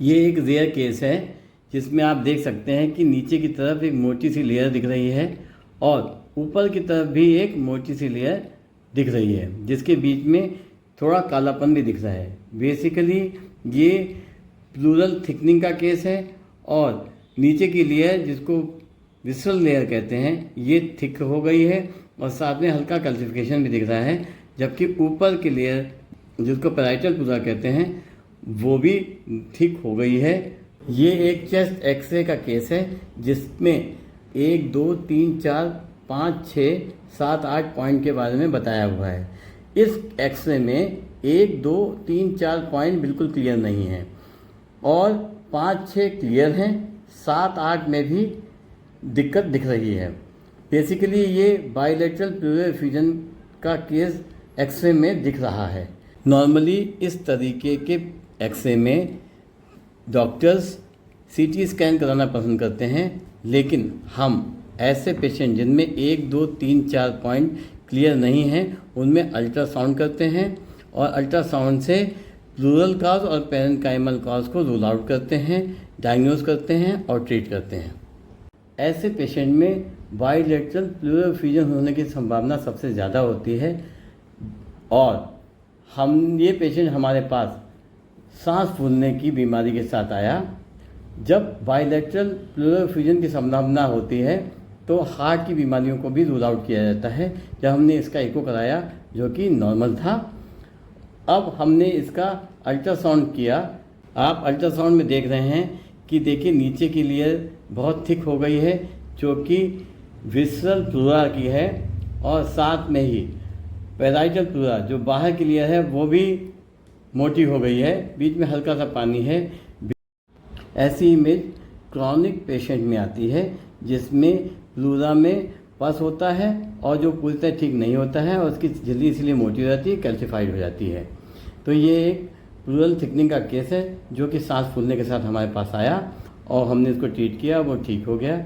ये एक rare case है जिसमें आप देख सकते हैं कि नीचे की तरफ एक मोटी सी लेयर दिख रही है और ऊपर की तरफ भी एक मोटी सी लेयर दिख रही है, जिसके बीच में थोड़ा कालापन भी दिख रहा है। बेसिकली ये प्लूरल थिकनिंग का केस है और नीचे की लेयर, जिसको विसरल लेयर कहते हैं, ये थिक हो गई है और साथ में हल्का कैल्सिफिकेशन भी दिख रहा है, जबकि ऊपर की लेयर, जिसको पैराइटल प्लूरा कहते हैं, वो भी थिक हो गई है। ये एक चेस्ट एक्सरे का केस है जिसमें 1, 2, 3, 4, 5, 6, 7, 8 पॉइंट के बारे में बताया हुआ है। इस एक्सरे में 1, 2, 3, 4 पॉइंट बिल्कुल क्लियर नहीं हैं और 5, 6 क्लियर हैं, 7, 8 में भी दिक्कत दिख रही है। बेसिकली ये बाइलेटरल प्लूरल एफ्यूजन का केस एक्सरे में दिख रहा है। नॉर्मली इस तरीके के एक्सरे में डॉक्टर्स सीटी स्कैन कराना पसंद करते हैं, लेकिन हम ऐसे पेशेंट जिनमें 1, 2, 3, 4 पॉइंट क्लियर नहीं हैं उनमें अल्ट्रासाउंड करते हैं और अल्ट्रासाउंड से प्लूरल कॉज और पेरेन्काइमल कॉज को रूल आउट करते हैं, डायग्नोज करते हैं और ट्रीट करते हैं। ऐसे पेशेंट में बाइलेटरल प्लूरल एफ्यूजन होने की संभावना सबसे ज़्यादा होती है और ये पेशेंट हमारे पास सांस फूलने की बीमारी के साथ आया। जब बाइलेटरल प्लूरल एफ्यूजन की संभावना होती है तो हार्ट की बीमारियों को भी रूल आउट किया जाता है। जब हमने इसका एको कराया जो कि नॉर्मल था, अब हमने इसका अल्ट्रासाउंड किया। आप अल्ट्रासाउंड में देख रहे हैं कि देखिए नीचे की लेयर बहुत थिक हो गई है जो कि विसरल प्लूरा की है और साथ में ही पैराइटल प्लूरा जो बाहर की लेयर है वो भी मोटी हो गई है, बीच में हल्का सा पानी है। ऐसी इमेज क्रॉनिक पेशेंट में आती है जिसमें प्लूरा में पस होता है और जो पूरी तरह ठीक नहीं होता है और उसकी झिल्ली इसलिए मोटी हो जाती है, कैल्सिफाइड हो जाती है। तो ये एक प्लूरल थिकनिंग का केस है जो कि सांस फूलने के साथ हमारे पास आया और हमने इसको ट्रीट किया, वो ठीक हो गया।